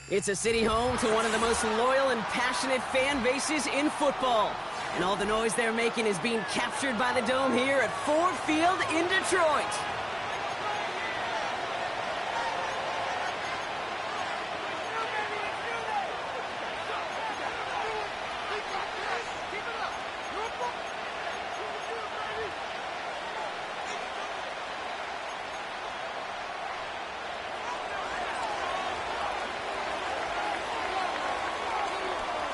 It's a city home to one of the most loyal and passionate fan bases in football. And all the noise they're making is being captured by the Dome here at Ford Field in Detroit.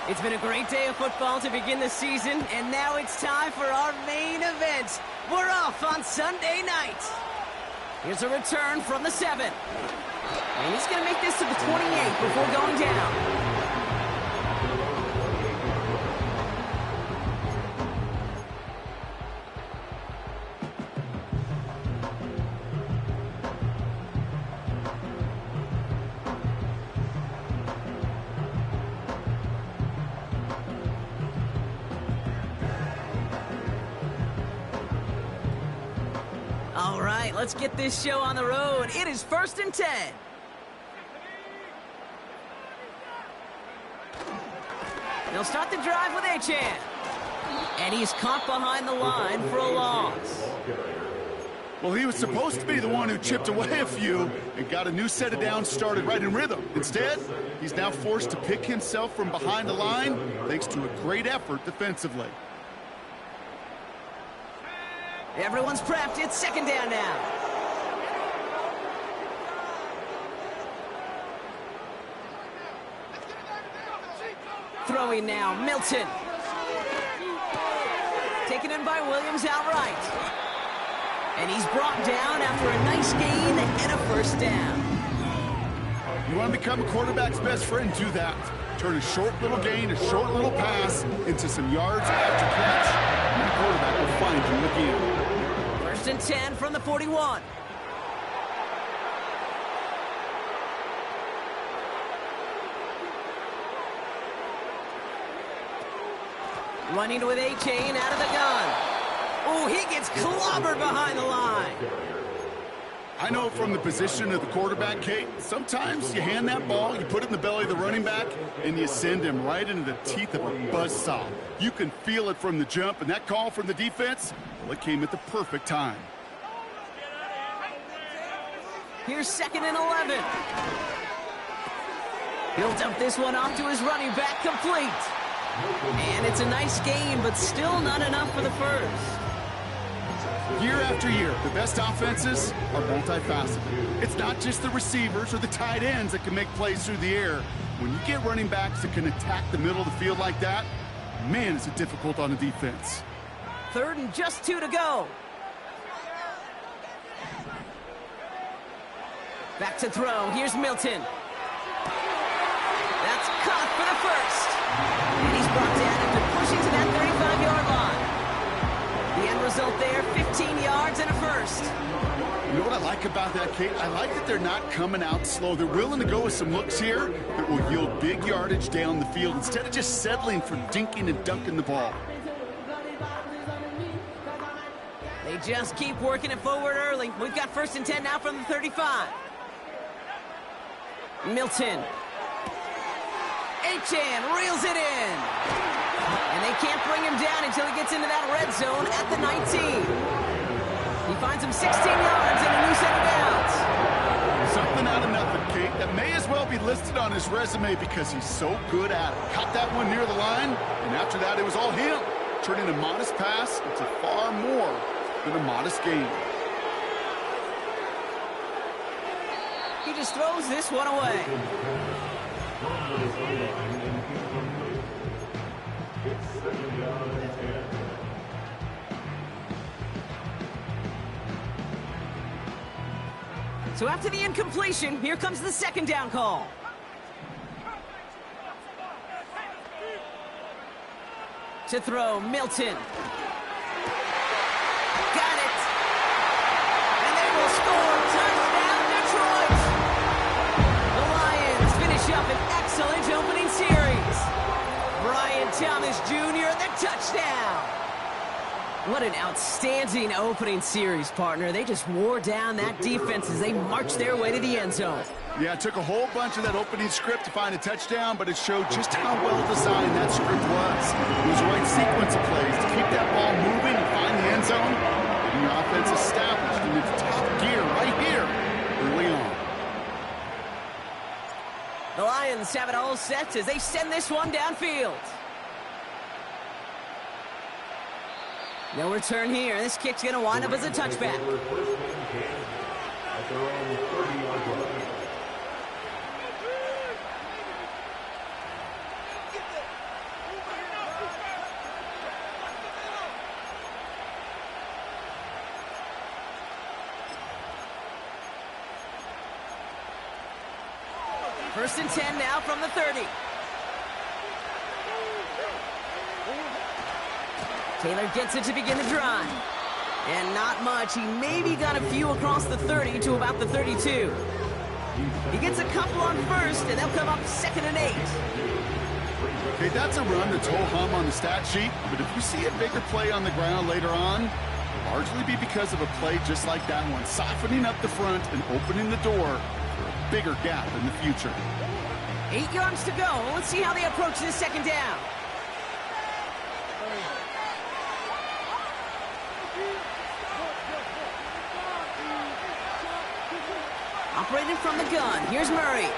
It's been a great day of football to begin the season, and now it's time for our main event. We're off on Sunday night. Here's a return from the 7. And he's going to make this to the 28 before going down. All right, let's get this show on the road. It is 1st and 10. They'll start the drive with Wk1. And he's caught behind the line for a loss. Well, he was supposed to be the one who chipped away a few and got a new set of downs started right in rhythm. Instead, he's now forced to pick himself from behind the line thanks to a great effort defensively. Everyone's prepped. It's 2nd down now. Throwing now, Milton. Taken in by Williams outright. And he's brought down after a nice gain and a 1st down. You want to become a quarterback's best friend, do that. Turn a short little gain, a short little pass into some yards after catch. And the quarterback will find you again. 1st and 10 from the 41. Running with Wk1 out of the gun. Oh, he gets clobbered behind the line. I know from the position of the quarterback, Kate, sometimes you hand that ball, you put it in the belly of the running back, and you send him right into the teeth of a buzzsaw. You can feel it from the jump, and that call from the defense, well, it came at the perfect time. Here's 2nd and 11. He'll dump this one off to his running back, complete. And it's a nice gain, but still not enough for the 1st. Year after year, the best offenses are multifaceted. It's not just the receivers or the tight ends that can make plays through the air. When you get running backs that can attack the middle of the field like that, man, is it difficult on the defense. 3rd and just 2 to go. Back to throw. Here's Milton. That's caught for the 1st. And he's brought down after pushing to that 35-yard line. The end result there, 15 yards and a 1st. You know what I like about that, Kate? I like that they're not coming out slow. They're willing to go with some looks here that will yield big yardage down the field instead of just settling for dinking and dunking the ball. They just keep working it forward early. We've got 1st and 10 now from the 35. Milton. Wk1 reels it in. And they can't bring him down until he gets into that red zone at the 19. He finds him 16 yards and a new set of downs. Something out of nothing, Kate. That may as well be listed on his resume because he's so good at it. Caught that one near the line, and after that it was all him. Turning a modest pass into far more than a modest gain. He just throws this one away. So after the incompletion, here comes the 2nd down call. To throw, Milton. Got it. And they will score. Touchdown, Detroit. The Lions finish up an excellent opening series. Brian Thomas Jr., the touchdown. What an outstanding opening series, partner. They just wore down that defense as they marched their way to the end zone. Yeah, it took a whole bunch of that opening script to find a touchdown, but it showed just how well designed that script was. It was the right sequence of plays to keep that ball moving and find the end zone, getting your offense established in its top gear right here early on. The Lions have it all set as they send this one downfield. No return here. This kick's going to wind up as a touchback. First and 10 now from the 30. Taylor gets it to begin the drive. And not much. He maybe got a few across the 30 to about the 32. He gets a couple on first, and they'll come up 2nd and 8. Okay, that's a run that's ho-hum on the stat sheet, but if you see a bigger play on the ground later on, it'll largely be because of a play just like that one, softening up the front and opening the door for a bigger gap in the future. 8 yards to go. Let's see how they approach this second down. Operating from the gun. Here's Murray.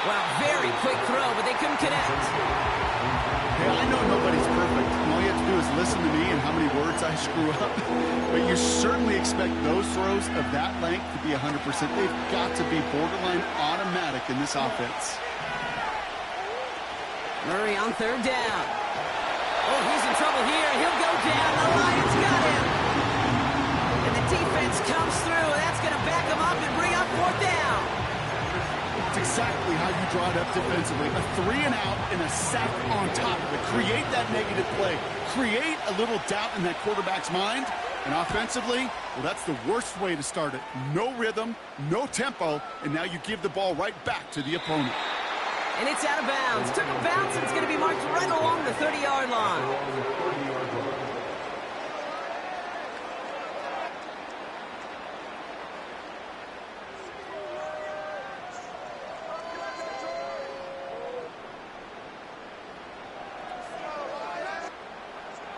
Wow, very quick throw, but they couldn't connect. Hey, I know nobody's perfect, and all you have to do is listen to me and how many words I screw up. But you certainly expect those throws of that length to be 100%. They've got to be borderline automatic in this offense. Murray on 3rd down. Oh, he's in trouble here. He'll go down. The Lions got him. And the defense comes through. That's going to back him up and bring up 4th down. It's exactly how you draw it up defensively. A 3 and out and a sack on top of it. Create that negative play. Create a little doubt in that quarterback's mind. And offensively, well, that's the worst way to start it. No rhythm, no tempo, and now you give the ball right back to the opponent. And it's out of bounds. Took a bounce, and it's going to be marked right along the 30-yard line.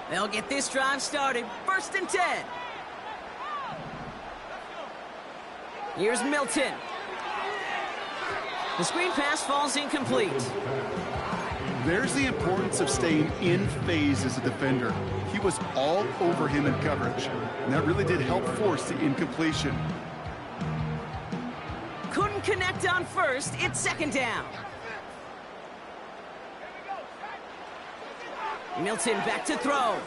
They'll get this drive started. 1st and 10. Here's Milton. The screen pass falls incomplete. There's the importance of staying in phase as a defender. He was all over him in coverage, and that really did help force the incompletion. Couldn't connect on first. It's 2nd down. Milton back to throw.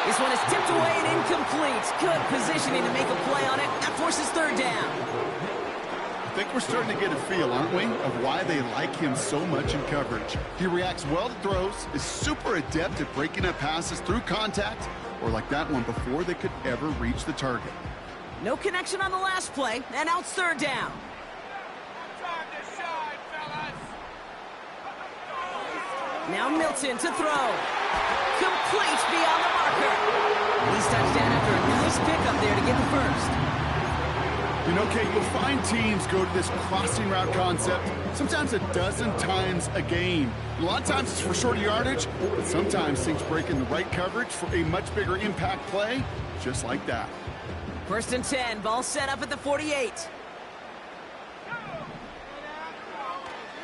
This one is tipped away and incomplete. Good positioning to make a play on it. That forces 3rd down. I think we're starting to get a feel, aren't we, of why they like him so much in coverage. He reacts well to throws, is super adept at breaking up passes through contact, or like that one before they could ever reach the target. No connection on the last play, and now it's 3rd down. Now Milton to throw. Complete beyond the marker. He's touchdown after a nice pickup there to get the first. You know, Kate, you'll find teams go to this crossing route concept sometimes a dozen times a game. A lot of times it's for shorter yardage, but sometimes things break in the right coverage for a much bigger impact play, just like that. 1st and 10, ball set up at the 48.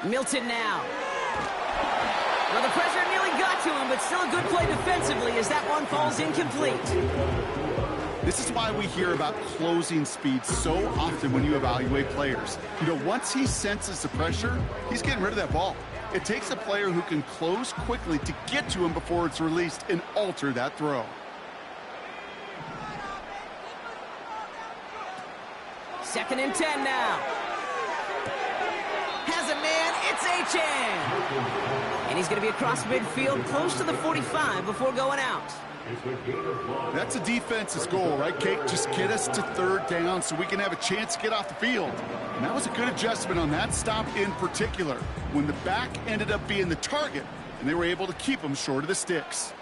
Milton now. Well, the pressure nearly got to him, but still a good play defensively as that one falls incomplete. This is why we hear about closing speed so often when you evaluate players. You know, once he senses the pressure, he's getting rid of that ball. It takes a player who can close quickly to get to him before it's released and alter that throw. Second and 10 now. Has a man, it's Achane. And he's going to be across midfield, close to the 45 before going out. That's a defense's goal, right, Kate? Just get us to 3rd down so we can have a chance to get off the field. And that was a good adjustment on that stop in particular, when the back ended up being the target, and they were able to keep him short of the sticks.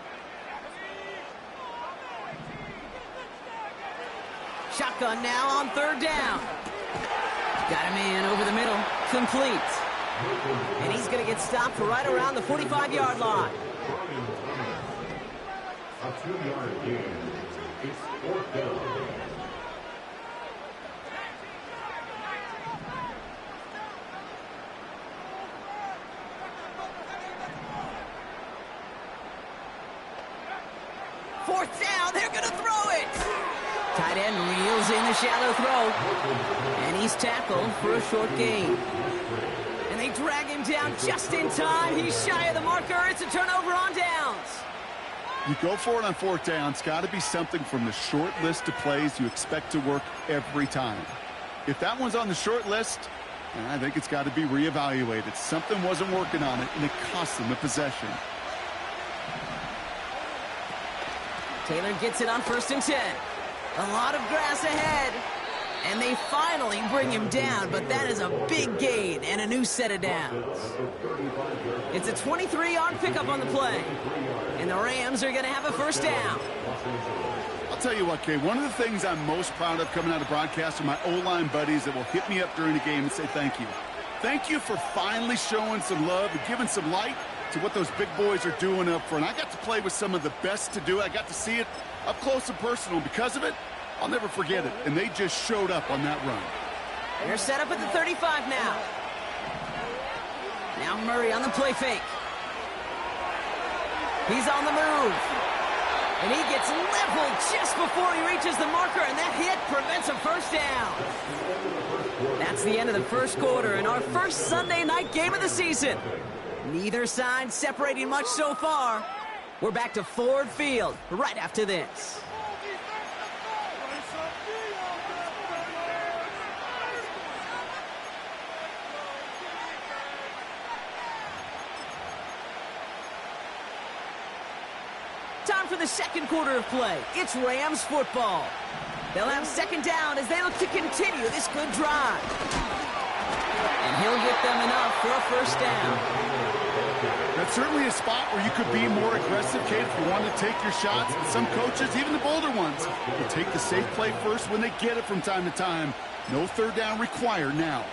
Shotgun now on 3rd down. Got a man over the middle. Complete. And he's going to get stopped right around the 45-yard line. A 2-yard gain. It's 4th down. Fourth down, they're going to throw it. Tight end reels in the shallow throw. And he's tackled for a short gain. And they drag him down just in time. He's shy of the marker. It's a turnover on downs. You go for it on 4th down. It's got to be something from the short list of plays you expect to work every time. If that one's on the short list, I think it's got to be reevaluated. Something wasn't working on it, and it cost them the possession. Taylor gets it on 1st and 10. A lot of grass ahead. And they finally bring him down, but that is a big gain and a new set of downs. It's a 23-yard pickup on the play. And the Rams are going to have a 1st down. I'll tell you what, Kay, one of the things I'm most proud of coming out of broadcast are my O-line buddies that will hit me up during the game and say thank you. Thank you for finally showing some love and giving some light to what those big boys are doing up front. I got to play with some of the best to do it. I got to see it up close and personal. Because of it, I'll never forget it. And they just showed up on that run. They're set up at the 35 now. Now Murray on the play fake. He's on the move. And he gets leveled just before he reaches the marker, and that hit prevents a 1st down. That's the end of the 1st quarter and our first Sunday night game of the season. Neither side separating much so far. We're back to Ford Field right after this. Time for the 2nd quarter of play. It's Rams football. They'll have 2nd down as they look to continue this good drive. And he'll get them enough for a 1st down. That's certainly a spot where you could be more aggressive, Kate, if you want to take your shots. But some coaches, even the bolder ones, will take the safe play first when they get it from time to time. No 3rd down required now.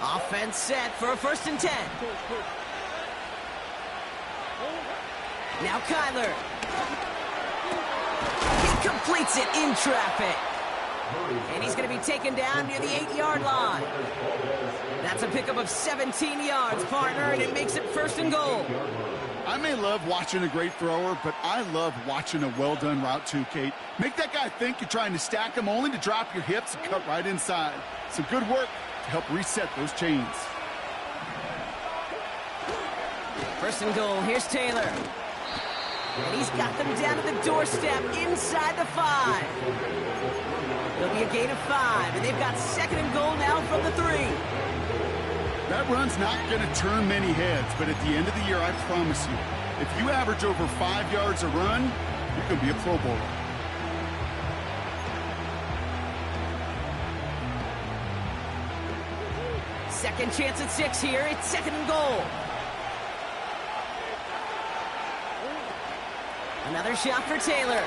Offense set for a 1st and 10. Now Kyler. He completes it in traffic. And he's going to be taken down near the 8-yard line. That's a pickup of 17 yards, partner, and it makes it 1st and goal. I may love watching a great thrower, but I love watching a well-done route too, Kate. Make that guy think you're trying to stack him only to drop your hips and cut right inside. Some good work to help reset those chains. 1st and goal. Here's Taylor. And he's got them down to the doorstep inside the 5. There'll be a gain of 5, and they've got 2nd and goal now from the 3. That run's not going to turn many heads, but at the end of the year, I promise you, if you average over 5 yards a run, you can be a Pro Bowler. Second chance at 6 here. It's 2nd and goal. Another shot for Taylor.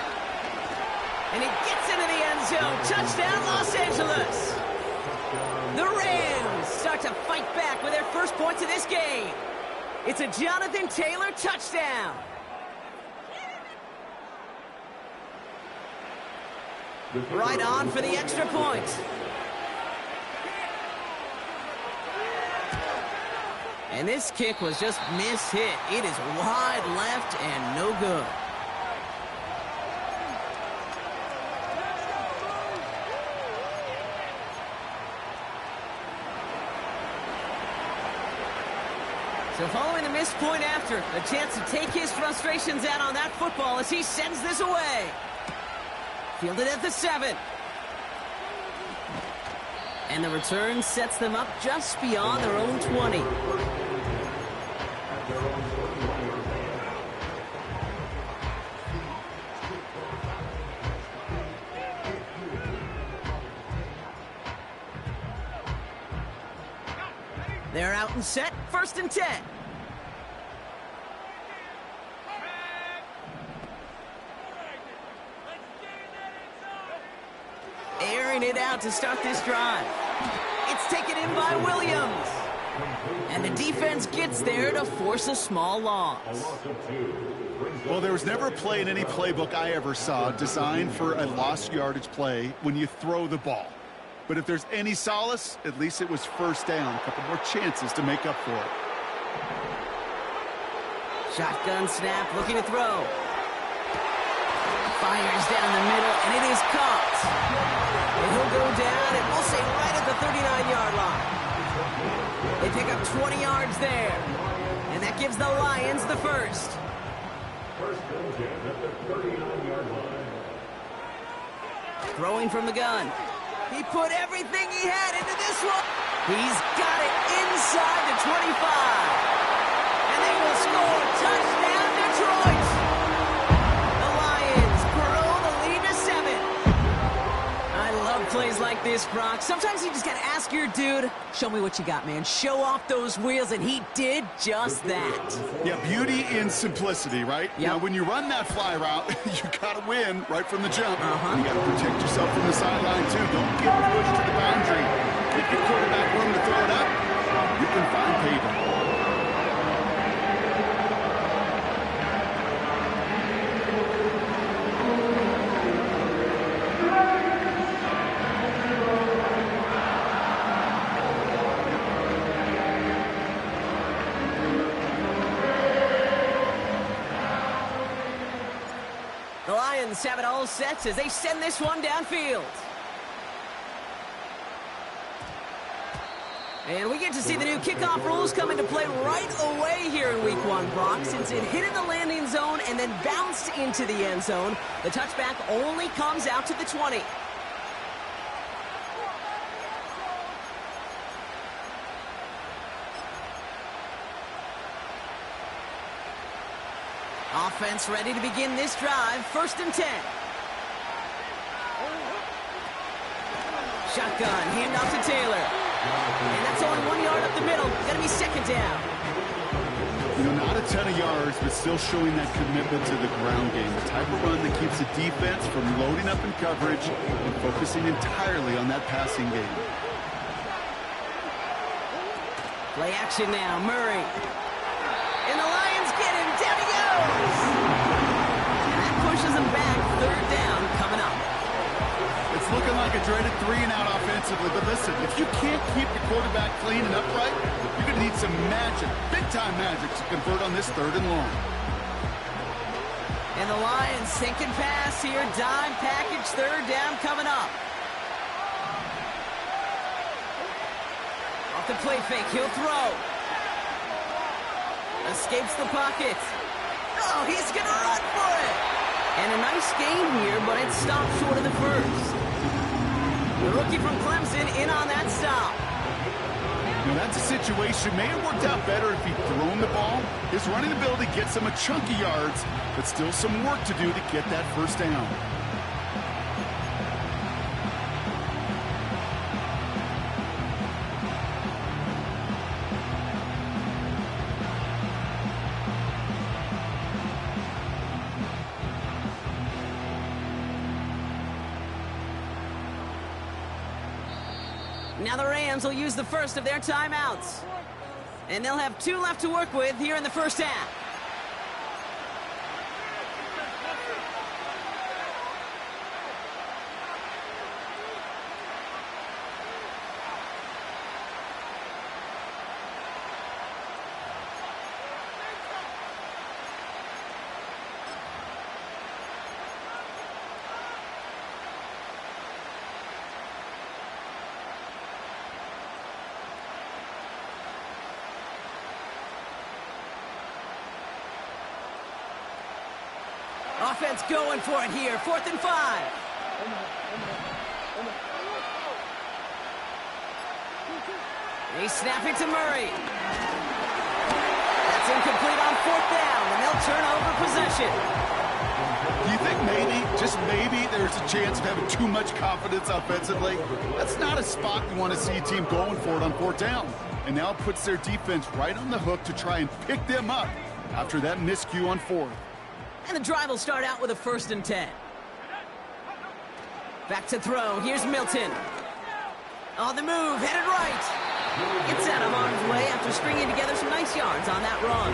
And he gets into the end zone. Touchdown, Los Angeles. The Rams start to fight back with their first points of this game. It's a Jonathan Taylor touchdown. Right on for the extra point. And this kick was just mishit. It is wide left and no good. So following the missed point after, a chance to take his frustrations out on that football as he sends this away. Fielded at the 7. And the return sets them up just beyond their own 20. They're out and set, 1st and 10. Airing it out to start this drive. It's taken in by Williams. And the defense gets there to force a small loss. Well, there was never a play in any playbook I ever saw designed for a lost yardage play when you throw the ball. But if there's any solace, at least it was first down. A couple more chances to make up for it. Shotgun snap, looking to throw. Fires down the middle, and it is caught. And he'll go down, and we'll say right at the 39-yard line. They pick up 20 yards there. And that gives the Lions the first. First and 10 at the 39-yard line. Throwing from the gun. He put everything he had into this one. He's got it inside the 25. And they will score. Touchdown, Detroit. The Lions grow the lead to 7. I love plays like this, Brock. Sometimes you just got to ask your dude, show me what you got, man. Show off those wheels, and he did just that. Yeah, beauty in simplicity, right? Yep. Now, when you run that fly route, you got to win right from the jump. You got to protect yourself from the sideline, too. Don't get pushed to the boundary. Give your quarterback room to throw it up. You can find payback. The Lions have it all set as they send this one downfield. And we get to see the new kickoff rules come into play right away here in Week 1, Brock. Since it hit in the landing zone and then bounced into the end zone, the touchback only comes out to the 20. Offense ready to begin this drive. First and 10. Shotgun, handoff to Taylor. And that's only 1 yard up the middle. Gonna be second down. You know, not a ton of yards, but still showing that commitment to the ground game. The type of run that keeps the defense from loading up in coverage and focusing entirely on that passing game. Play action now, Murray. And the Lions get him. Down he goes. And that pushes him back. Third down coming up. It's looking like a dreaded 3-and-out offensively, but listen, if you can't keep the quarterback clean and upright, you're going to need some magic, big-time magic, to convert on this 3rd and long. And the Lions sinking pass here. Dime package, third down coming up. Off the play fake, he'll throw. Escapes the pocket. Oh, he's going to run for it. And a nice gain here, but it stopped short of the first. The rookie from Clemson in on that stop. Now, that's a situation. May have worked out better if he'd thrown the ball. His running ability gets him a chunk of yards, but still some work to do to get that first down. Now the Rams will use the first of their timeouts. And they'll have 2 left to work with here in the first half. Offense going for it here. 4th and 5. They snap it to Murray. That's incomplete on 4th down, and they'll turn over possession. Do you think maybe, just maybe, there's a chance of having too much confidence offensively? That's not a spot you want to see a team going for it on 4th down. And now it puts their defense right on the hook to try and pick them up after that miscue on 4th. And the drive will start out with a 1st and 10. Back to throw. Here's Milton. On the move, headed right. Gets out of harm's way after stringing together some nice yards on that run.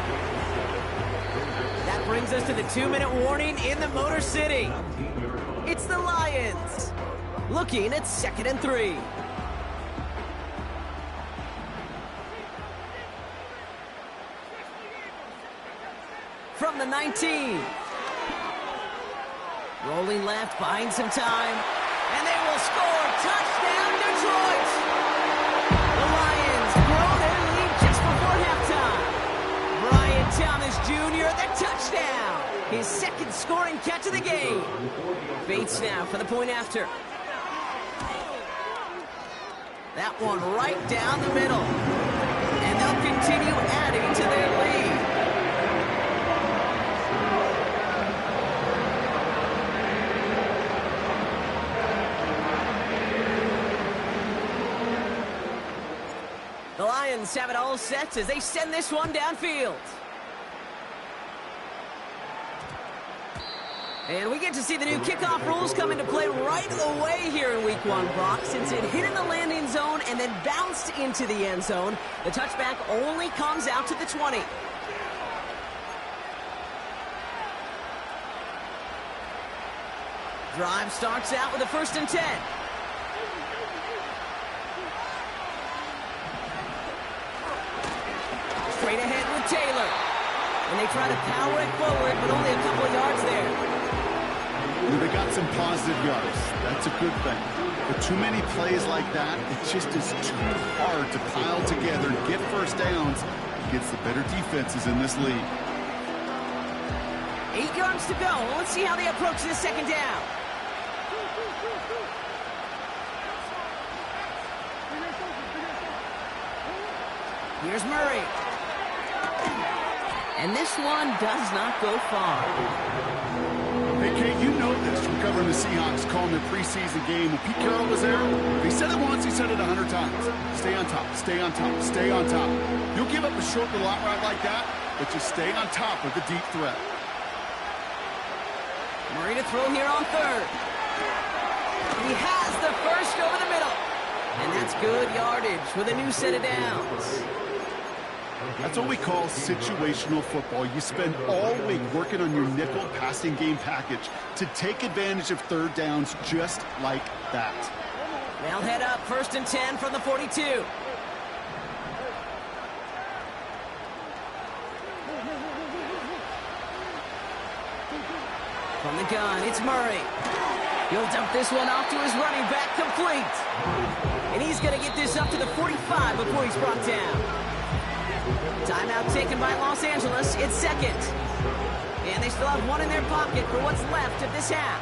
That brings us to the 2-minute warning in the Motor City. It's the Lions, looking at 2nd and 3. From the 19. Rolling left, buying some time. And they will score. Touchdown, Detroit! The Lions grow their lead just before halftime. Brian Thomas Jr., the touchdown. His 2nd scoring catch of the game. Bates now for the point after. That one right down the middle. And they'll continue adding to their lead. The Lions have it all set as they send this one downfield. And we get to see the new kickoff rules come into play right away here in Week 1, Brock. Since it hit in the landing zone and then bounced into the end zone, the touchback only comes out to the 20. Drive starts out with a 1st and 10. Straight ahead with Taylor. And they try to power it forward, but only a couple of yards there. They got some positive yards. That's a good thing. But too many plays like that, it just is too hard to pile together and get first downs against the better defenses in this league. 8 yards to go. Let's see how they approach this 2nd down. Here's Murray. And this one does not go far. Hey, Kate, you know this from covering the Seahawks, calling their preseason game. When Pete Carroll was there, if he said it once, he said it 100 times. Stay on top, stay on top, stay on top. You'll give up a short little out route like that, but just stay on top of the deep threat. Murray to throw here on 3rd. He has the 1st over the middle. And that's good yardage with a new set of downs. That's what we call situational football. You spend all week working on your nickel passing game package to take advantage of 3rd downs just like that. They'll head up 1st and 10 from the 42. From the gun, it's Murray. He'll dump this one off to his running back, complete. And he's going to get this up to the 45 before he's brought down. Timeout taken by Los Angeles. It's 2nd. And they still have one in their pocket for what's left of this half.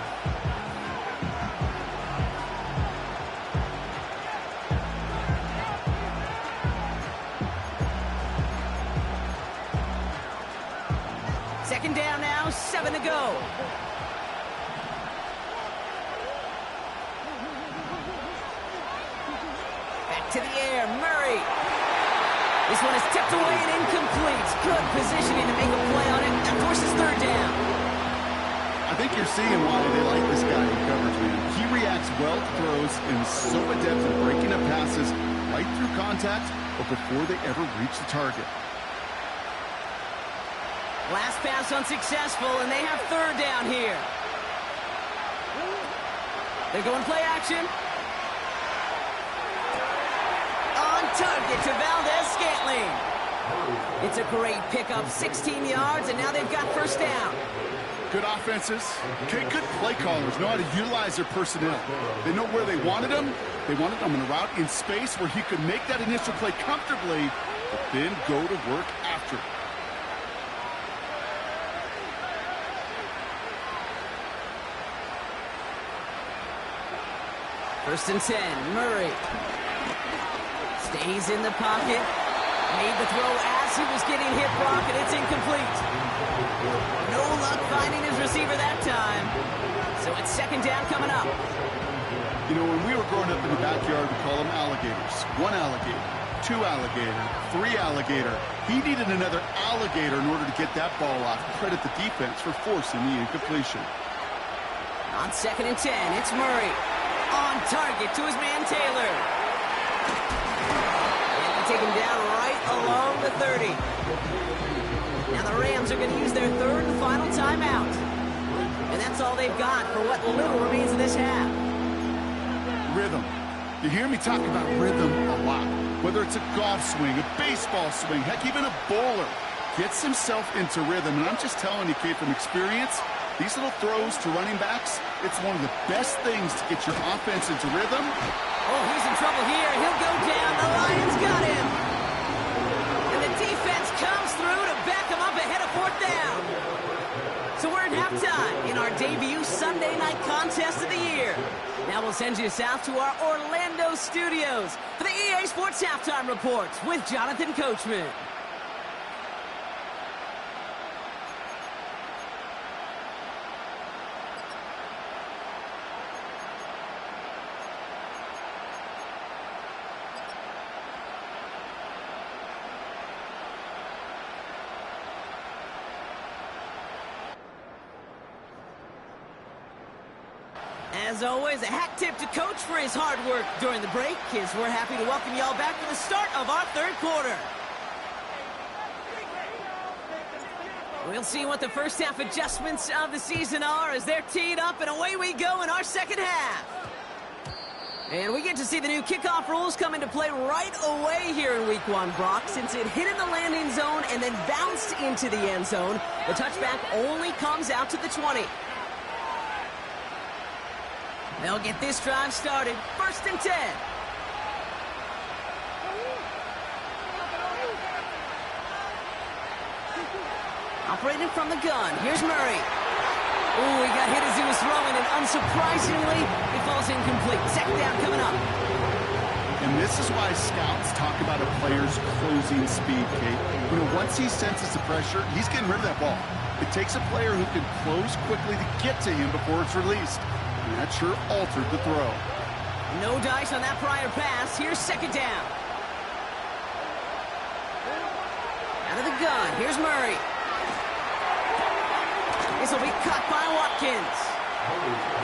Second down now, 7 to go. Back to the air, Murray. This one is tipped away and incomplete. Good positioning to make a play on it. That forces 3rd down. I think you're seeing why they like this guy in coverage, man. He reacts well to throws and is so adept at breaking up passes right through contact or before they ever reach the target. Last pass unsuccessful, and they have 3rd down here. They're going play action. On target to Valdez-Scantling. It's a great pickup, 16 yards, and now they've got 1st down. Good offenses. Okay, good play callers know how to utilize their personnel. They know where they wanted them. They wanted them in a route in space where he could make that initial play comfortably, but then go to work after it. First and 10, Murray. Stays in the pocket. Made the throw as he was getting hit, Brock, and it's incomplete. No luck finding his receiver that time. So it's 2nd down coming up. You know, when we were growing up in the backyard, we call them alligators. 1 alligator, 2 alligator, 3 alligator. He needed another alligator in order to get that ball off. Credit the defense for forcing the incompletion. On 2nd and 10, it's Murray. On target to his man Taylor. take him down right along the 30. Now the Rams are going to use their third and final timeout. And that's all they've got for what little remains of this half. Rhythm. You hear me talk about rhythm a lot. Whether it's a golf swing, a baseball swing, heck, even a bowler gets himself into rhythm. And I'm just telling you, Kate, from experience, these little throws to running backs, it's one of the best things to get your offense into rhythm. Oh, he's in trouble here. He'll go down. The Lions got him. And the defense comes through to back him up ahead of fourth down. So we're at halftime in our debut Sunday night contest of the year. Now we'll send you south to our Orlando studios for the EA Sports Halftime Reports with Jonathan Coachman. As always, a hat tip to Coach for his hard work during the break, as we're happy to welcome y'all back for the start of our third quarter. We'll see what the first half adjustments of the season are as they're teed up, and away we go in our second half. And we get to see the new kickoff rules come into play right away here in Week 1, Brock. Since it hit in the landing zone and then bounced into the end zone, the touchback only comes out to the 20. They'll get this drive started. 1st and 10. Operating from the gun. Here's Murray. Ooh, he got hit as he was throwing, and unsurprisingly, it falls incomplete. Second down coming up. And this is why scouts talk about a player's closing speed, Kate. You know, once he senses the pressure, he's getting rid of that ball. It takes a player who can close quickly to get to him before it's released. And that sure altered the throw. No dice on that prior pass. Here's second down. Out of the gun. Here's Murray. This will be caught by Watkins.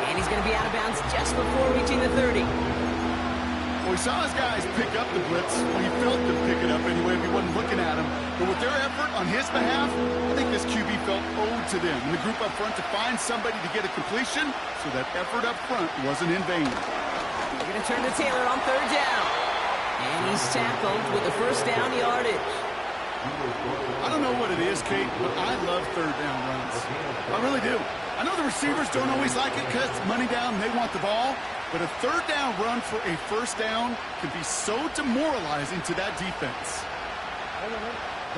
And he's going to be out of bounds just before reaching the 30. Well, we saw his guys pick up the blitz. Well, he felt them pick it up anyway if he wasn't looking at him. But with their effort on his behalf, I think this QB felt owed to them and the group up front to find somebody to get a completion, so that effort up front wasn't in vain. They're going to turn to Taylor on third down. And he's tackled with the first down yardage. I don't know what it is, Kate, but I love third down runs. I really do. I know the receivers don't always like it because it's money down and they want the ball, but a third down run for a first down can be so demoralizing to that defense.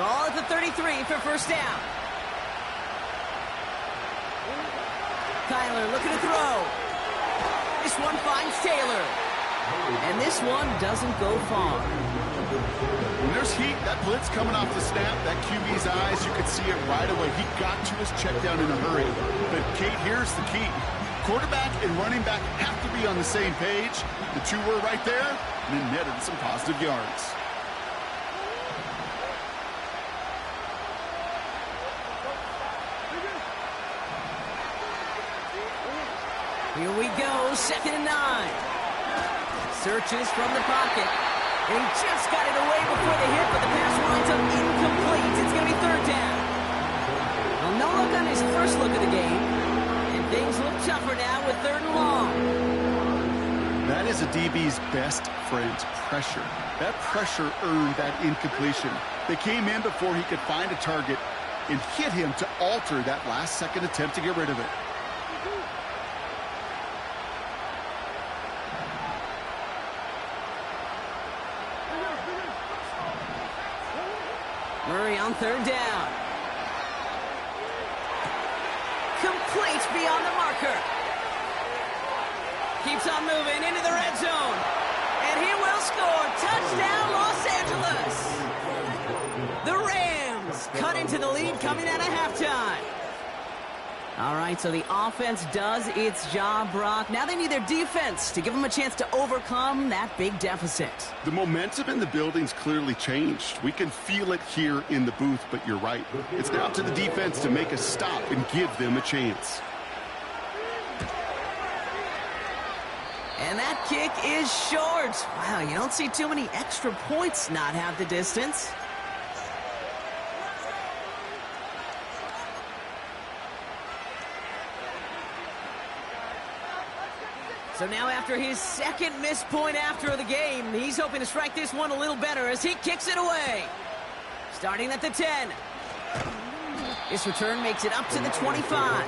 Ball at the 33 for first down. Kyler looking to throw. This one finds Taylor. And this one doesn't go far. When there's heat, that blitz coming off the snap, that QB's eyes, you could see it right away. He got to his check down in a hurry. But, Kate, here's the key. Quarterback and running back have to be on the same page. The two were right there, and then netted some positive yards. Here we go, 2nd and 9. Searches from the pocket. And he just got it away before the hit, but the pass winds up incomplete. It's going to be third down. Well, no look on his first look of the game. And things look tougher now with 3rd and long. That is a DB's best friend, pressure. That pressure earned that incompletion. They came in before he could find a target and hit him to alter that last-second attempt to get rid of it. Murray on third down. Complete beyond the marker. Keeps on moving into the red zone. And he will score. Touchdown, Los Angeles. The Rams cut into the lead coming out of halftime. All right, so the offense does its job, Brock. Now they need their defense to give them a chance to overcome that big deficit. The momentum in the building's clearly changed. We can feel it here in the booth, but you're right. It's now up to the defense to make a stop and give them a chance. And that kick is short. Wow, you don't see too many extra points not have the distance. So now after his second missed point after the game, he's hoping to strike this one a little better as he kicks it away. Starting at the 10. This return makes it up to the 25.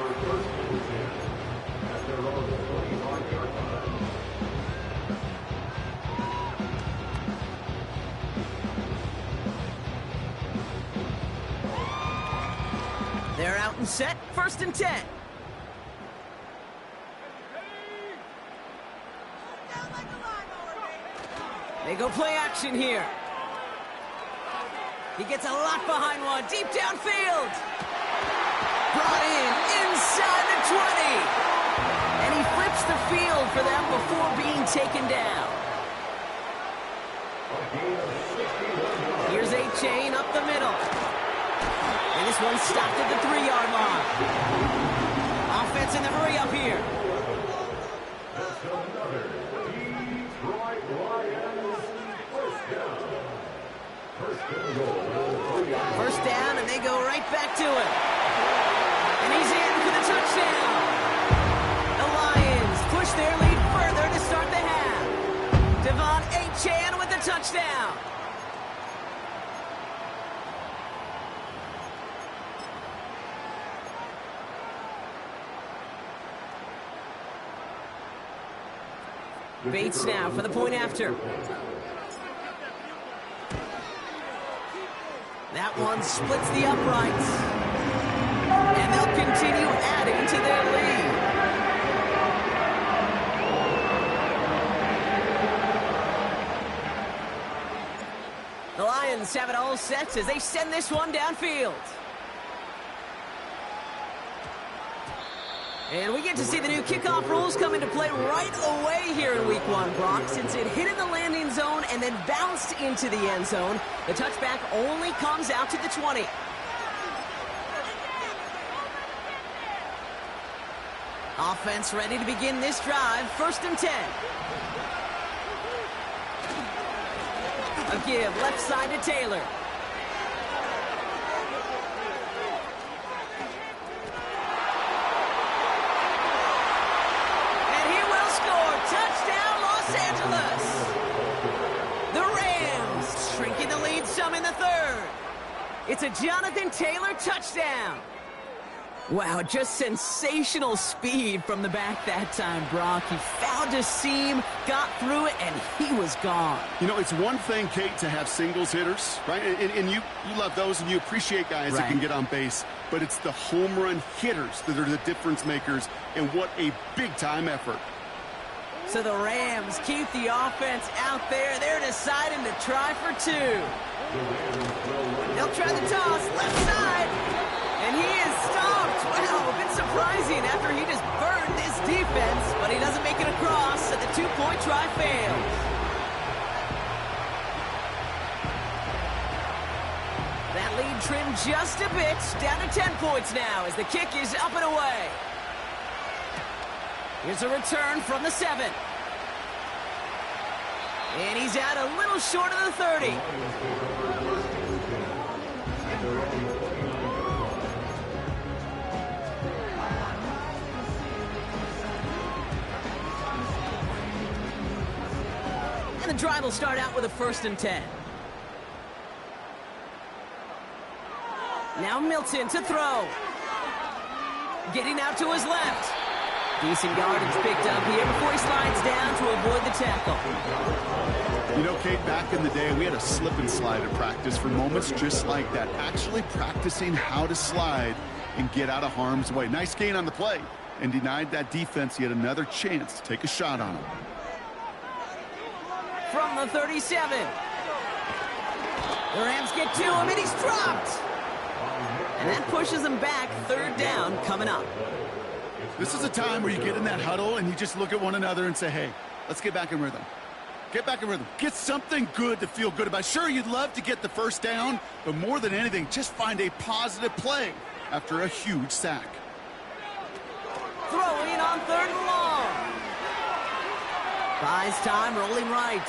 They're out and set, 1st and 10. They go play action here. He gets a lot behind one, deep downfield. Brought in, inside the 20. And he flips the field for them before being taken down. Here's A-Chain up the middle. And this one stopped at the 3-yard line. Offense in the hurry up here. First down, and they go right back to him. And he's in for the touchdown. The Lions push their lead further to start the half. Devon A-Chan with the touchdown. Bates now for the point after. That one splits the uprights. And they'll continue adding to their lead. The Lions have it all set as they send this one downfield. And we get to see the new kickoff rules come into play right away here in Week 1, Brock. Since it hit in the landing zone and then bounced into the end zone, the touchback only comes out to the 20. Offense ready to begin this drive, 1st and 10. A give left side to Taylor. In the 3rd. It's a Jonathan Taylor touchdown. Wow, just sensational speed from the back that time, Brock. He found a seam, got through it, and he was gone. You know, it's one thing, Kate, to have singles hitters, right? And you love those, and you appreciate guys that can get on base. But it's the home run hitters that are the difference makers, and what a big-time effort. So the Rams keep the offense out there. They're deciding to try for 2. They'll try the toss, left side. And he is stopped. Wow, a bit surprising after he just burned this defense. But he doesn't make it across, and the 2-point try fails. That lead trimmed just a bit. Down to 10 points now as the kick is up and away. Here's a return from the 7. And he's out a little short of the 30. And the drive will start out with a 1st and 10. Now Milton to throw. Getting out to his left. Decent yardage picked up here before he slides down to avoid the tackle. You know, Kate, back in the day, we had a slip and slide at practice for moments just like that. Actually practicing how to slide and get out of harm's way. Nice gain on the play, and denied that defense yet another chance to take a shot on him. From the 37. The Rams get to him, and he's dropped. And that pushes him back. 3rd down coming up. This is a time where you get in that huddle and you just look at one another and say, hey, let's get back in rhythm. Get back in rhythm. Get something good to feel good about. Sure, you'd love to get the 1st down, but more than anything, just find a positive play after a huge sack. Throwing on 3rd and long. Buys time, rolling right.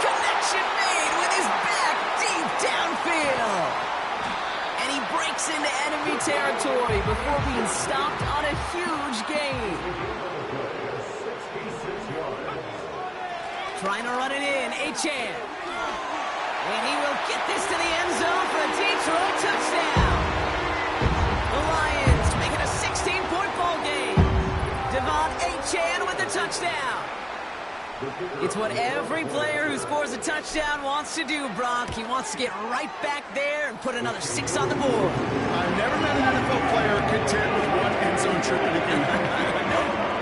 Connection made with his back deep downfield. And he breaks into enemy territory before being stopped on a huge gain. Trying to run it in, Achane. And he will get this to the end zone for a Detroit touchdown. The Lions make it a 16-point ball game. Devon Achane with the touchdown. It's what every player who scores a touchdown wants to do, Brock. He wants to get right back there and put another 6 on the board. I've never met an NFL player content with one end zone trip in a game.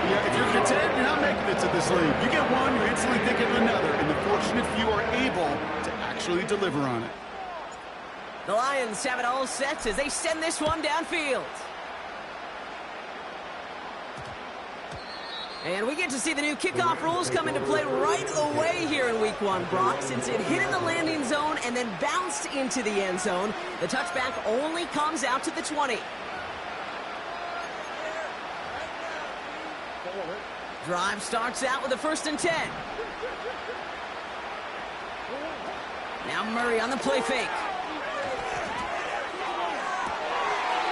Yeah, if you're content, you're not making it to this league. You get one, you're instantly thinking of another, and the fortunate few are able to actually deliver on it. The Lions have it all set as they send this one downfield. And we get to see the new kickoff rules come into play right away here in Week 1, Brock. Since it hit in the landing zone and then bounced into the end zone, the touchback only comes out to the 20. Drive starts out with a 1st and 10. Now Murray on the play fake.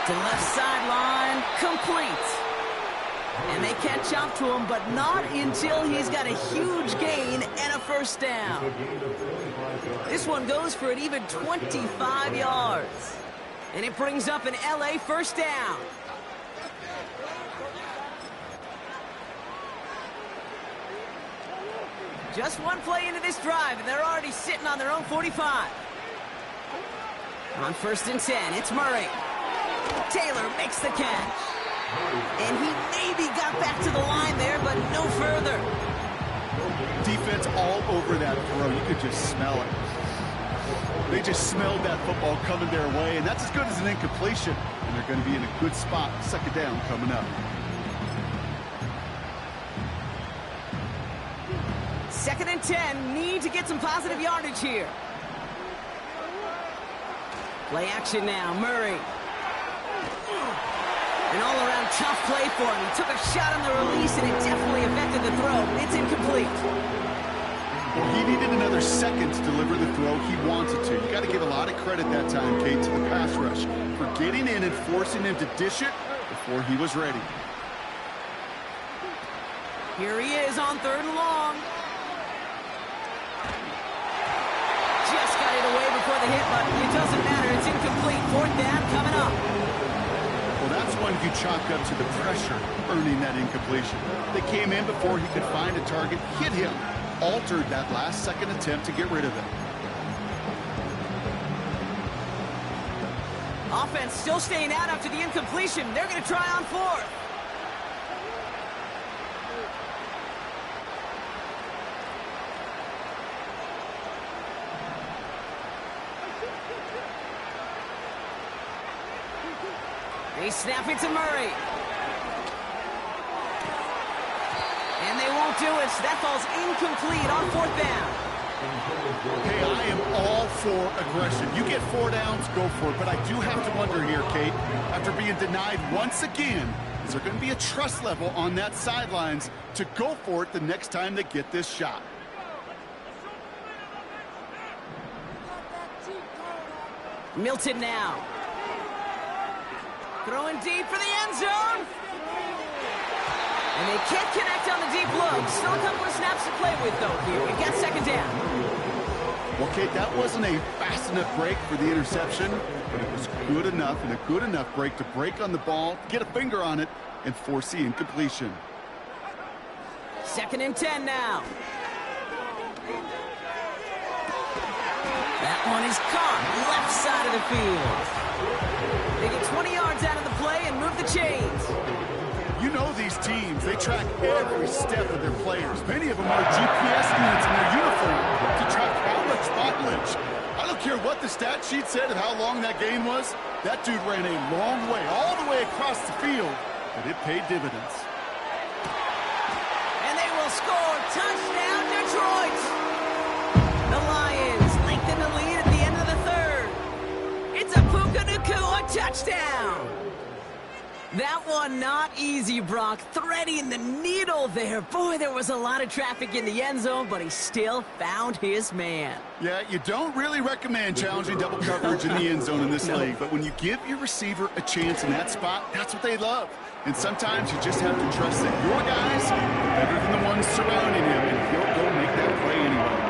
To left sideline, complete. And they catch up to him, but not until he's got a huge gain and a 1st down. This one goes for an even 25 yards. And it brings up an LA 1st down. Just one play into this drive, and they're already sitting on their own 45. On 1st and 10, it's Murray. Taylor makes the catch. And he maybe got back to the line there, but no further. Defense all over that throw. You could just smell it. They just smelled that football coming their way, and that's as good as an incompletion. And they're going to be in a good spot. 2nd down coming up. 2nd and 10, need to get some positive yardage here. Play action now, Murray. An all-around tough play for him. He took a shot on the release, and it definitely affected the throw. It's incomplete. Well, he needed another second to deliver the throw he wanted to. You got to give a lot of credit that time, Kate, to the pass rush for getting in and forcing him to dish it before he was ready. Here he is on 3rd and long. Just got it away before the hit button. It doesn't matter. It's incomplete. 4th down coming up. Well, that's one you chalk up to the pressure earning that incompletion. They came in before he could find a target, hit him, altered that last second attempt to get rid of it. Offense still staying out after the incompletion. They're going to try on 4th. They snap it to Murray. And they won't do it. That falls incomplete on 4th down. Hey, I am all for aggression. You get 4 downs, go for it. But I do have to wonder here, Kate, after being denied once again, is there going to be a trust level on that sidelines to go for it the next time they get this shot? Milton now. Throwing deep for the end zone. And they can't connect on the deep look. Still a couple of snaps to play with, though, here. We've got 2nd down. Well, Kate, that wasn't a fast enough break for the interception, but it was good enough and a good enough break to break on the ball, get a finger on it, and force the incompletion. 2nd and 10 now. That one is caught left side of the field. They get 20 yards out of the play and move the chains. You know these teams, they track every step of their players. Many of them are GPS units in their uniform to track how much mileage. I don't care what the stat sheet said of how long that game was. That dude ran a long way, all the way across the field, but it paid dividends. And they will score. Touchdown, Detroit! The Lions lengthen the lead at the end of the 3rd. It's a Puka Nacua touchdown! That one not easy, Brock. Threading the needle there. Boy, there was a lot of traffic in the end zone, but he still found his man. Yeah, you don't really recommend challenging double coverage in the end zone in this league, but when you give your receiver a chance in that spot, that's what they love. And sometimes you just have to trust that your guys are better than the ones surrounding him, and he'll go make that play anyway.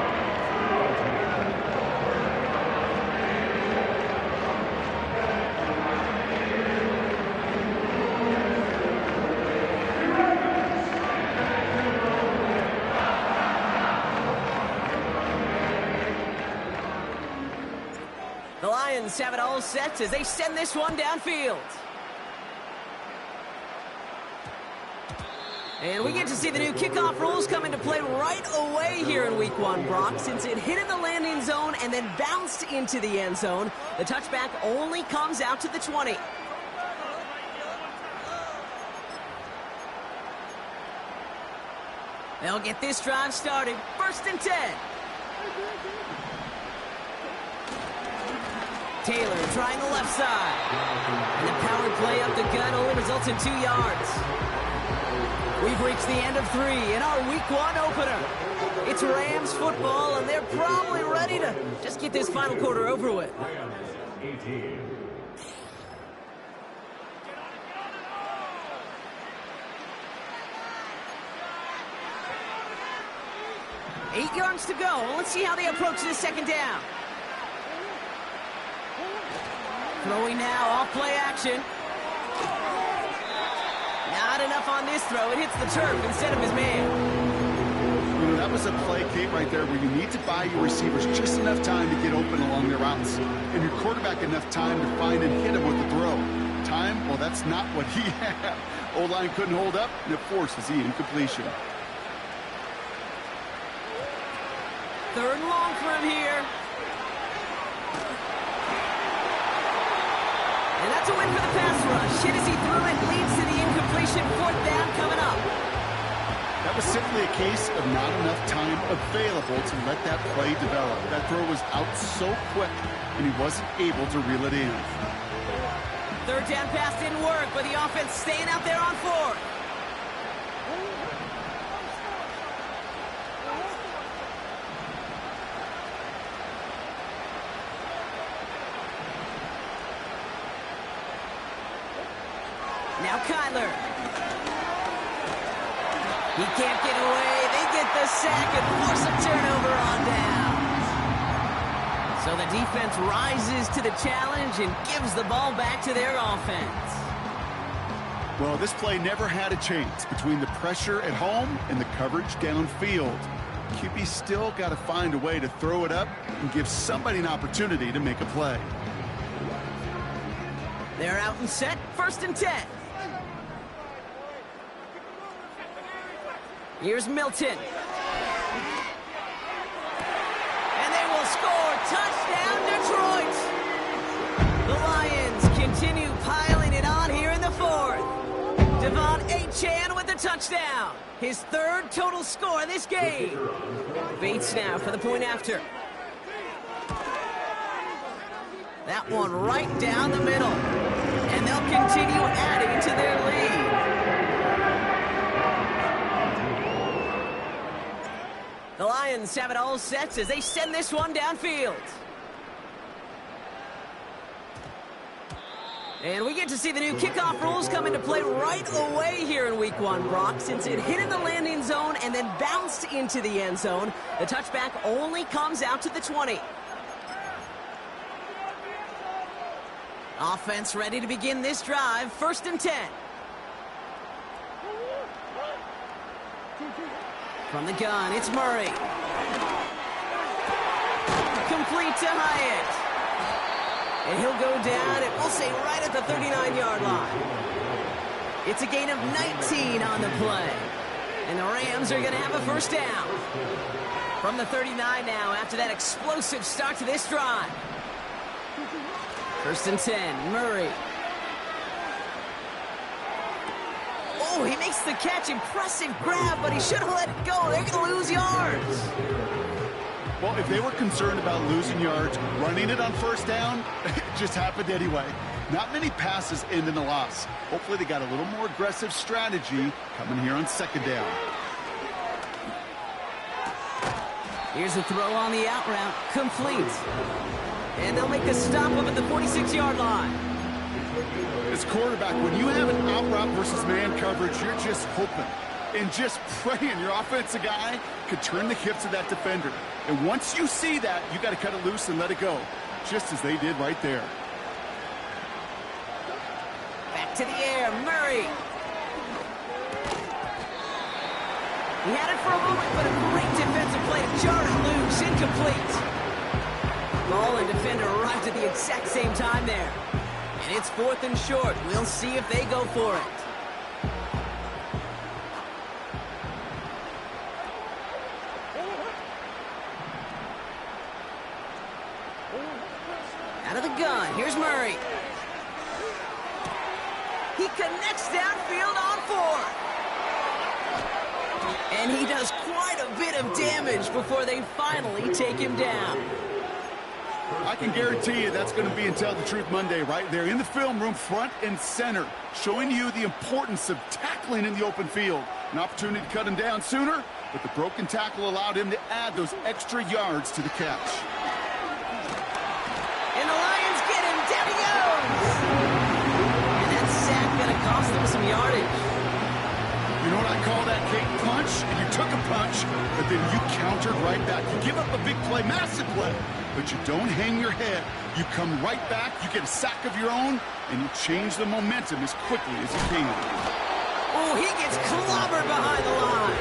The Lions have it all set as they send this one downfield. And we get to see the new kickoff rules come into play right away here in Week 1, Brock. Since it hit in the landing zone and then bounced into the end zone, the touchback only comes out to the 20. They'll get this drive started. 1st and 10. Taylor trying the left side. And the power play up the gut only results in 2 yards. We've reached the end of 3 in our Week 1 opener. It's Rams football, and they're probably ready to just get this final quarter over with. 8 yards to go. Let's see how they approach this 2nd down. Throwing now, off play action. Not enough on this throw. It hits the turf instead of his man. You know, that was a play, Kate, right there, where you need to buy your receivers just enough time to get open along their routes. And your quarterback enough time to find and hit him with the throw. Time? Well, that's not what he had. O-line couldn't hold up, and it forces the incompletion. 3rd and long for him here. And that's a win for the pass rush. Hit as he threw it, leads to the incompletion. 4th down coming up. That was simply a case of not enough time available to let that play develop. That throw was out so quick, and he wasn't able to reel it in. 3rd down pass didn't work, but the offense staying out there on 4th. Now Kyler. He can't get away. They get the sack and force a turnover on down. So the defense rises to the challenge and gives the ball back to their offense. Well, this play never had a chance between the pressure at home and the coverage downfield. QB still got to find a way to throw it up and give somebody an opportunity to make a play. They're out and set. 1st and 10. Here's Milton. And they will score. Touchdown, Detroit. The Lions continue piling it on here in the 4th. Devon Achane with the touchdown. His 3rd total score this game. Bates now for the point after. That one right down the middle. And they'll continue adding to their lead. The Lions have it all set as they send this one downfield. And we get to see the new kickoff rules come into play right away here in Week 1, Brock. Since it hit in the landing zone and then bounced into the end zone, the touchback only comes out to the 20. Offense ready to begin this drive. 1st and 10. From the gun, it's Murray. Complete to Hyatt. And he'll go down, and we'll say right at the 39-yard line. It's a gain of 19 on the play. And the Rams are going to have a 1st down. From the 39 now after that explosive start to this drive. 1st and 10, Murray. Oh, he makes the catch. Impressive grab, but he should have let it go. They're going to lose yards. Well, if they were concerned about losing yards, running it on 1st down, it just happened anyway. Not many passes end in a loss. Hopefully they got a little more aggressive strategy coming here on second down. Here's a throw on the out route, complete. And they'll make the stop up at the 46-yard line. As quarterback, when you have an out route versus man coverage, you're just hoping and just praying your offensive guy could turn the hips of that defender. And once you see that, you got to cut it loose and let it go, just as they did right there. Back to the air, Murray. He had it for a moment, but a great defensive play to jar it loose, incomplete. Ball and defender arrived at the exact same time there. And it's 4th and short. We'll see if they go for it. Out of the gun, here's Murray. He connects downfield on 4. And he does quite a bit of damage before they finally take him down. I can guarantee you that's going to be in Tell the Truth Monday right there in the film room, front and center, showing you the importance of tackling in the open field. An opportunity to cut him down sooner, but the broken tackle allowed him to add those extra yards to the catch. And the Lions get him. Down he goes. And that sack going to cost them some yardage. You know what I call that, Kate? Punch, and you took a punch, but then you countered right back. You give up a big play, massive play, but you don't hang your head. You come right back, you get a sack of your own, and you change the momentum as quickly as you can. Oh, he gets clobbered behind the line.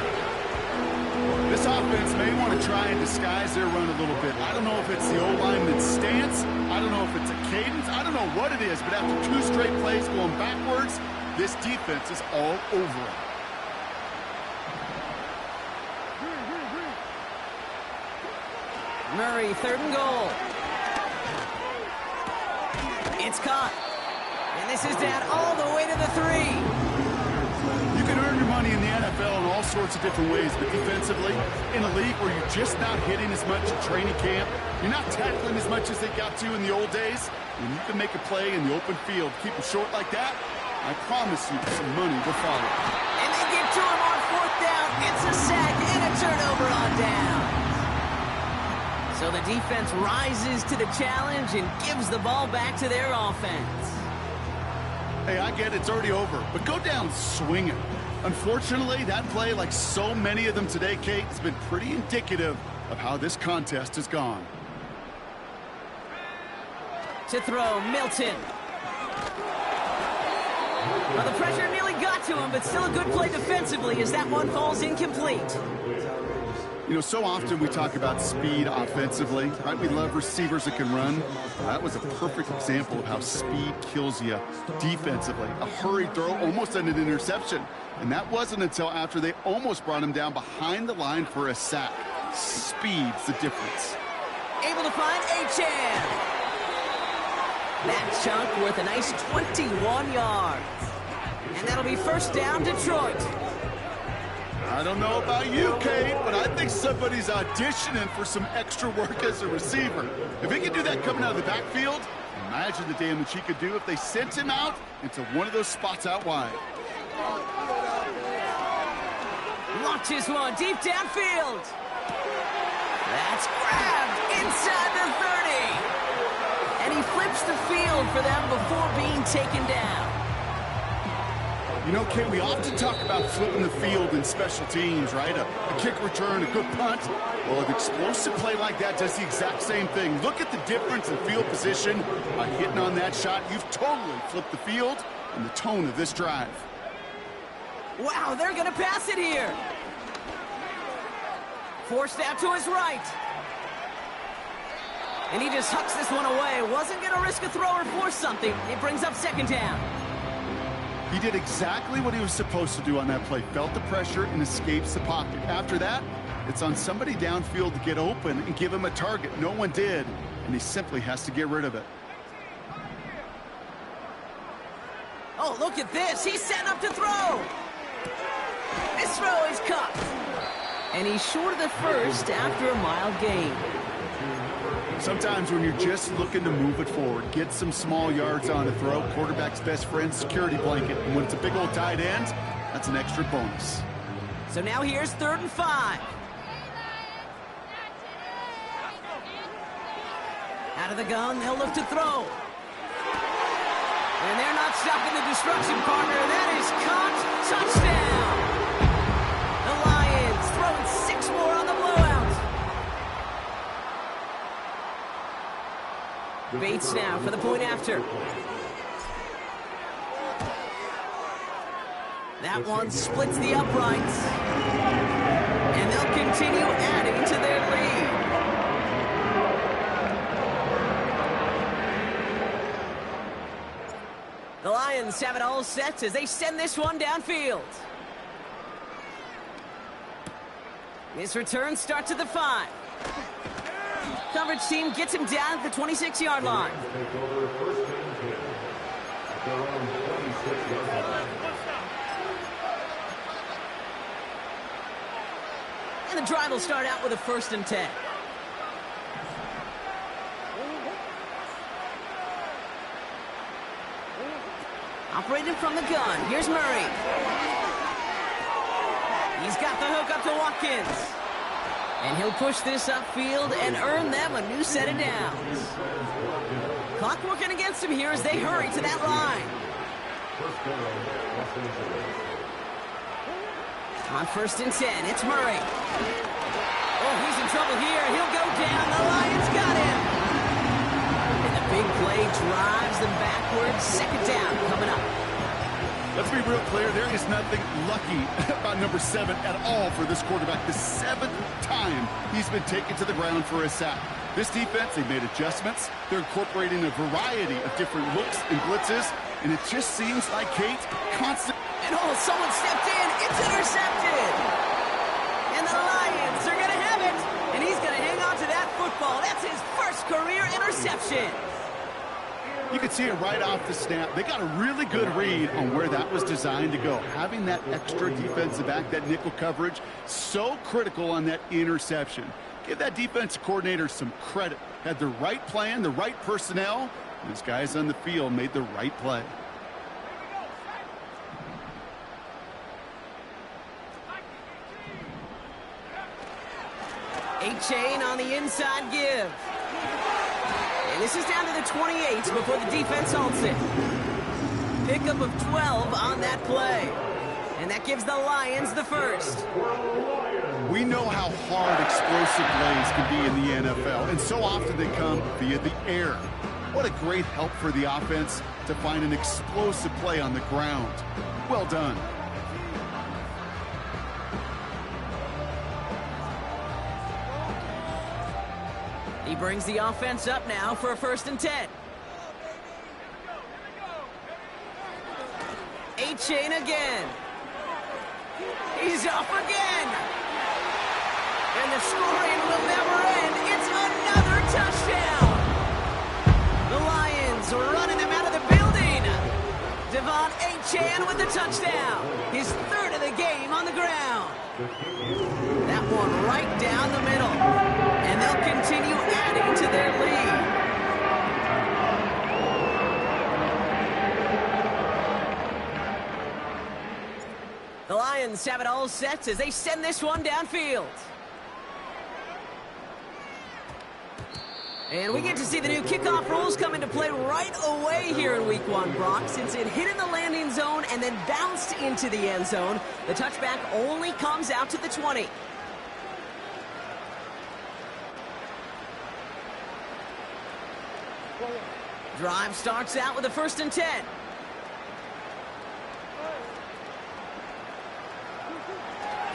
This offense may want to try and disguise their run a little bit. I don't know if it's the O-lineman's stance. I don't know if it's a cadence. I don't know what it is, but after 2 straight plays going backwards, this defense is all over it. Murray, 3rd and goal. It's caught. And this is down all the way to the 3. You can earn your money in the NFL in all sorts of different ways, but defensively, in a league where you're just not hitting as much at training camp, you're not tackling as much as they got to in the old days, when you can make a play in the open field, keep them short like that, I promise you some money will follow. And they get to him on 4th down. It's a sack and a turnover on down. So the defense rises to the challenge and gives the ball back to their offense. Hey, I get it's already over, but go down swinging. Unfortunately, that play, like so many of them today, Kate, has been pretty indicative of how this contest has gone. To throw, Milton. Well, the pressure nearly got to him, but still a good play defensively as that one falls incomplete. You know, so often we talk about speed offensively, right? We love receivers that can run. That was a perfect example of how speed kills you defensively. A hurried throw, almost ended an interception. And that wasn't until after they almost brought him down behind the line for a sack. Speed's the difference. Able to find Achane. That chunk worth a nice 21 yards. And that'll be 1st down, Detroit. I don't know about you, Kate, but I think somebody's auditioning for some extra work as a receiver. If he can do that coming out of the backfield, imagine the damage he could do if they sent him out into one of those spots out wide. Launches one deep downfield. That's grabbed inside the 30. And he flips the field for them before being taken down. You know, Kate, we often talk about flipping the field in special teams, right? A kick return, a good punt. Well, an explosive play like that does the exact same thing. Look at the difference in field position by hitting on that shot. You've totally flipped the field and the tone of this drive. Wow, they're going to pass it here. Forced out to his right. And he just hucks this one away. Wasn't going to risk a throw or force something. It brings up 2nd down. He did exactly what he was supposed to do on that play. Felt the pressure and escapes the pocket. After that, it's on somebody downfield to get open and give him a target. No one did, and he simply has to get rid of it. Oh, look at this. He's setting up to throw. This throw is caught. And he's short of the 1st after a mild gain. Sometimes when you're just looking to move it forward, get some small yards on a throw, quarterback's best friend, security blanket. And when it's a big old tight end, that's an extra bonus. So now here's 3rd and 5. Out of the gun, they'll look to throw. And they're not stopping the destruction, partner. That is caught. Touchdown. The Lions throwing 6 more on the blowout. Bates now for the point after. That one splits the uprights. And they'll continue adding to their lead. The Lions have it all set as they send this one downfield. This return starts at the 5. Coverage team gets him down at the 26-yard line. And the drive will start out with a 1st and 10. Operating from the gun, here's Murray. He's got the hook up to Watkins. And he'll push this upfield and earn them a new set of downs. Clock working against him here as they hurry to that line. On 1st and 10, it's Murray. Oh, he's in trouble here. He'll go down. The Lions got him. And the big play drives them backwards. 2nd down coming up. Let's be real clear. There is nothing lucky about number 7 at all for this quarterback. The 7th time he's been taken to the ground for a sack. This defense, they made adjustments. They're incorporating a variety of different looks and blitzes. And it just seems like Kate constant. And oh, someone stepped in. It's intercepted. And the Lions are going to have it. And he's going to hang on to that football. That's his first career interception. You can see it right off the snap. They got a really good read on where that was designed to go. Having that extra defensive back, that nickel coverage, so critical on that interception. Give that defensive coordinator some credit. Had the right plan, the right personnel. These guys on the field made the right play. A-chain on the inside give. And this is down to the 28 before the defense halts it. Pickup of 12 on that play. And that gives the Lions the 1st. We know how hard explosive plays can be in the NFL, and so often they come via the air. What a great help for the offense to find an explosive play on the ground. Well done. He brings the offense up now for a 1st and 10. A-chain again. He's off again. And the scoring will never end. It's another touchdown. The Lions are running them out of the building. Devon A-chain with the touchdown. His 3rd of the game on the ground. That one right down the middle. And they'll continue adding to their lead. The Lions have it all set as they send this one downfield. And we get to see the new kickoff rules come into play right away here in Week 1, Brock. Since it hit in the landing zone and then bounced into the end zone, the touchback only comes out to the 20. Drive starts out with a 1st and 10.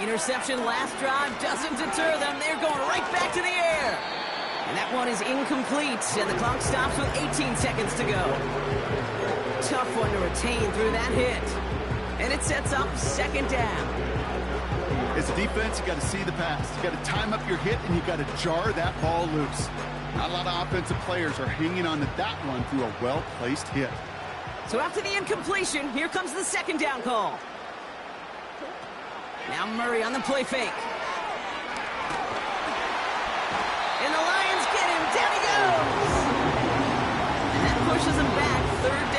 Interception last drive doesn't deter them. They're going right back to the air. And that one is incomplete, and the clock stops with 18 seconds to go. Tough one to retain through that hit. And it sets up 2nd down. As a defense, you got to see the pass. You got to time up your hit, and you got to jar that ball loose. Not a lot of offensive players are hanging on to that one through a well-placed hit. So after the incompletion, here comes the 2nd down call. Now Murray on the play fake. And the Lions get him. Down he pushes him back. 3rd